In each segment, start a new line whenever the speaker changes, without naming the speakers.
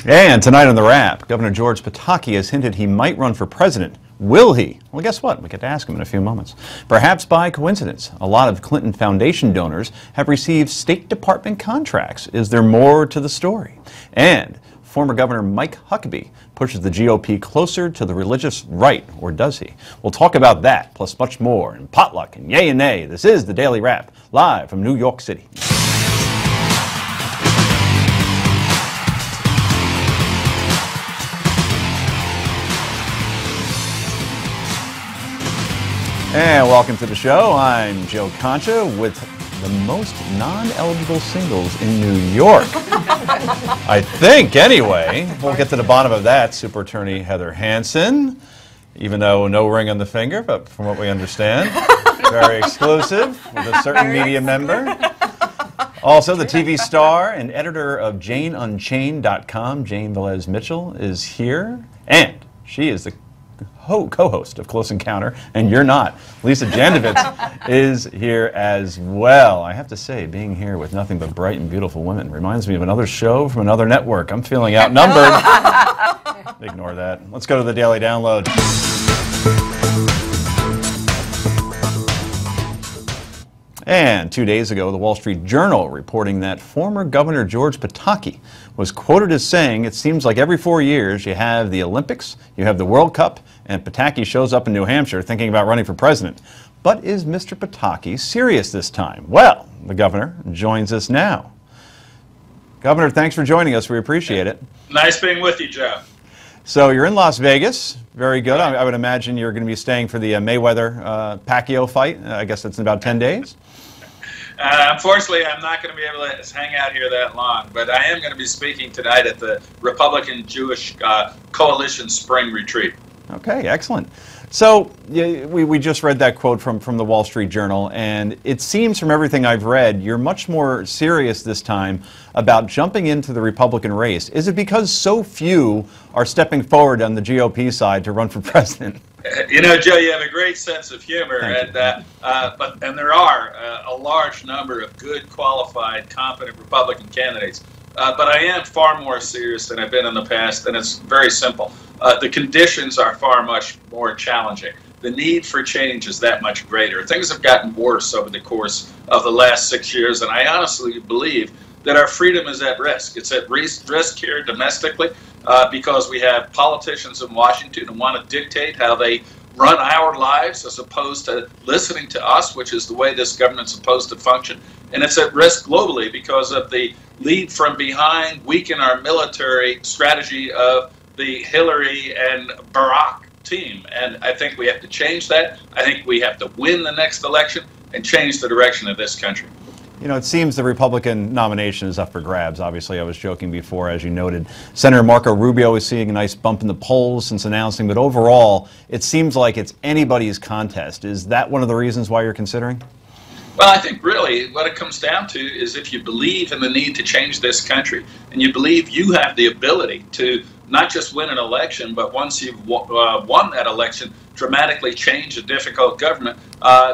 And tonight on The Wrap, Governor George Pataki has hinted he might run for president. Will he? Well, guess what? We get to ask him in a few moments. Perhaps by coincidence, a lot of Clinton Foundation donors have received State Department contracts. Is there more to the story? And former Governor Mike Huckabee pushes the GOP closer to the religious right, or does he? We'll talk about that, plus much more, in Potluck and Yay and Nay. This is The Daily Wrap, live from New York City. And welcome to the show. I'm Joe Concha with the most non-eligible singles in New York. I think, anyway. We'll get to the bottom of that. Super Attorney Heather Hansen, even though no ring on the finger, but from what we understand, very exclusive with a certain media member. Also, the TV star and editor of JaneUnchained.com, Jane Velez Mitchell, is here. And she is the co-host of Close Encounter, and you're not. Lisa Jandovitz is here as well. I have to say, being here with nothing but bright and beautiful women reminds me of another show from another network. I'm feeling outnumbered. Ignore that. Let's go to the Daily Download. And 2 days ago, the Wall Street Journal reporting that former Governor George Pataki was quoted as saying, it seems like every 4 years you have the Olympics, you have the World Cup, and Pataki shows up in New Hampshire thinking about running for president. But is Mr. Pataki serious this time? Well, the governor joins us now. Governor, thanks for joining us. We appreciate it.
Nice being with you, Joe.
So you're in Las Vegas. Very good. I would imagine you're going to be staying for the Mayweather-Pacquiao fight. I guess that's in about 10 days.
Unfortunately, I'm not going to be able to hang out here that long, but I am going to be speaking tonight at the Republican Jewish Coalition Spring Retreat.
Okay, excellent. So we just read that quote from the Wall Street Journal, and it seems from everything I've read, you're much more serious this time about jumping into the Republican race. Is it because so few are stepping forward on the GOP side to run for president?
You know, Joe, you have a great sense of humor, and there are a large number of good, qualified, competent Republican candidates. But I am far more serious than I've been in the past, and it's very simple. The conditions are far much more challenging. The need for change is that much greater. Things have gotten worse over the course of the last 6 years, and I honestly believe that our freedom is at risk. It's at risk here domestically because we have politicians in Washington who want to dictate how they run our lives as opposed to listening to us, which is the way this government's supposed to function. And it's at risk globally because of the lead from behind, weaken our military strategy of the Hillary and Barack team. And I think we have to change that. I think we have to win the next election and change the direction of this country.
You know, it seems the Republican nomination is up for grabs. Obviously, I was joking before, as you noted. Senator Marco Rubio is seeing a nice bump in the polls since announcing, but overall, it seems like it's anybody's contest. Is that one of the reasons why you're considering?
Well, I think really what it comes down to is if you believe in the need to change this country and you believe you have the ability to not just win an election, but once you've won that election, dramatically change a difficult government,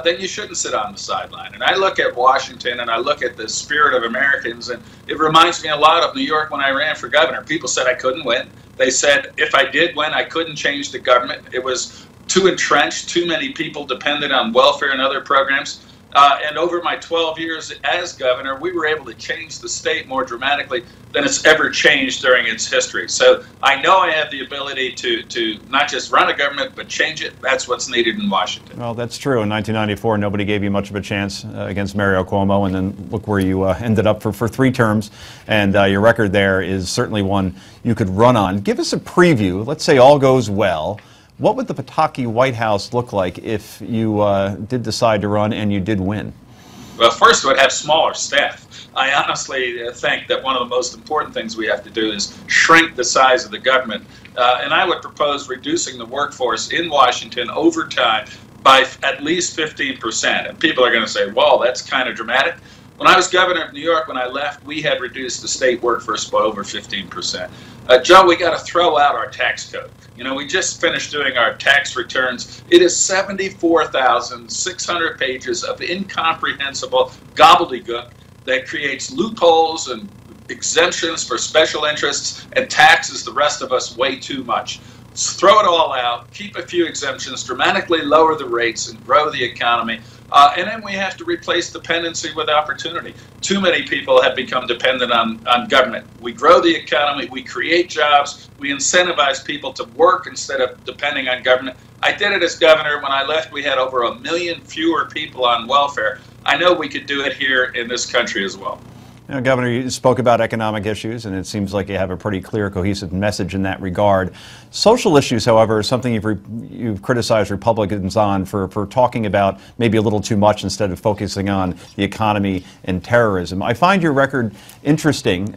then you shouldn't sit on the sideline. And I look at Washington and I look at the spirit of Americans, and it reminds me a lot of New York when I ran for governor. People said I couldn't win. They said if I did win, I couldn't change the government. It was too entrenched, too many people depended on welfare and other programs. And over my 12 years as governor, we were able to change the state more dramatically than it's ever changed during its history. So I know I have the ability to not just run a government, but change it. That's what's needed in Washington.
Well, that's true. In 1994, nobody gave you much of a chance against Mario Cuomo, and then look where you ended up for 3 terms. And your record there is certainly one you could run on. Give us a preview. Let's say all goes well. What would the Pataki White House look like if you did decide to run and you did win?
Well, first, it would have smaller staff. I honestly think that one of the most important things we have to do is shrink the size of the government. And I would propose reducing the workforce in Washington over time by at least 15%. And people are going to say, well, that's kind of dramatic. When I was governor of New York, when I left, we had reduced the state workforce by over 15%. Joe, we got to throw out our tax code. You know, we just finished doing our tax returns. It is 74,600 pages of incomprehensible gobbledygook that creates loopholes and exemptions for special interests and taxes the rest of us way too much. Throw it all out, keep a few exemptions, dramatically lower the rates, and grow the economy. And then we have to replace dependency with opportunity. Too many people have become dependent on government. We grow the economy, we create jobs, we incentivize people to work instead of depending on government. I did it as governor. When I left, we had over 1 million fewer people on welfare. I know we could do it here in this country as well.
You know, Governor, you spoke about economic issues, and it seems like you have a pretty clear, cohesive message in that regard. Social issues, however, is something you've criticized Republicans on for talking about maybe a little too much instead of focusing on the economy and terrorism. I find your record interesting,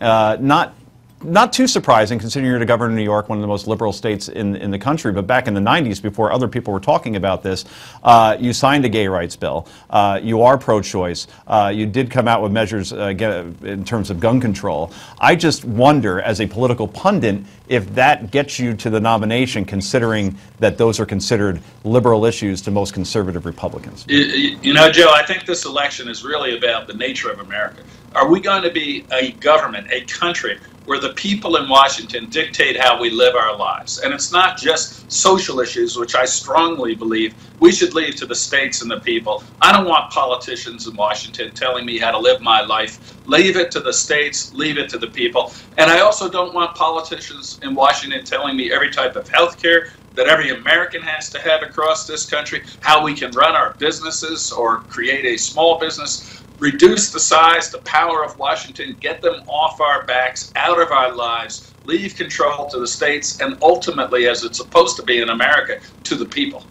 not too surprising considering you're the governor of New York, one of the most liberal states in the country, but back in the 90s, before other people were talking about this, you signed a gay rights bill. You are pro-choice. You did come out with measures in terms of gun control. I just wonder, as a political pundit, if that gets you to the nomination, considering that those are considered liberal issues to most conservative Republicans.
You know, Joe, I think this election is really about the nature of America. Are we going to be a government, a country, where the people in Washington dictate how we live our lives? And it's not just social issues, which I strongly believe we should leave to the states and the people. I don't want politicians in Washington telling me how to live my life. Leave it to the states, leave it to the people. And I also don't want politicians in Washington telling me every type of health care that every American has to have across this country, how we can run our businesses or create a small business. Reduce the size, the power of Washington, get them off our backs, out of our lives, leave control to the states, and ultimately, as it's supposed to be in America, to the people.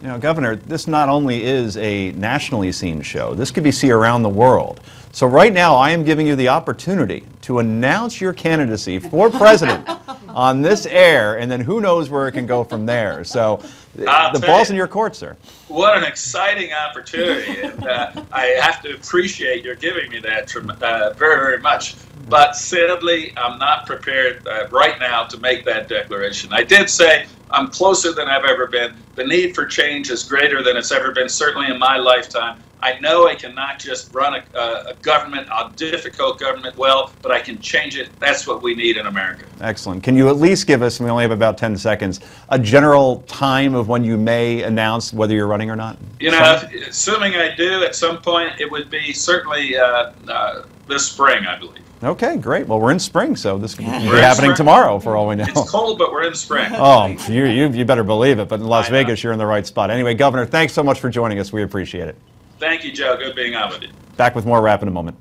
You know, Governor, this not only is a nationally seen show, this could be seen around the world. So right now, I am giving you the opportunity to announce your candidacy for president on this air, and then who knows where it can go from there. So the ball's in your court, sir.
What an exciting opportunity, and I have to appreciate your giving me that very, very much. But sadly, I'm not prepared right now to make that declaration. I did say I'm closer than I've ever been. The need for change is greater than it's ever been, certainly in my lifetime. I know I cannot just run a government, a difficult government well, but I can change it. That's what we need in America.
Excellent. Can you at least give us, and we only have about 10 seconds, a general time of when you may announce whether you're running or not?
You know, assuming I do at some point, it would be certainly this spring, I believe.
Okay, great. Well, we're in spring, so this could be happening tomorrow for all we know.
It's cold, but we're in spring.
Oh, you better believe it. But in Las Vegas, you're in the right spot. Anyway, Governor, thanks so much for joining us. We appreciate it.
Thank you, Joe. Good being on with you.
Back with more Rap in a moment.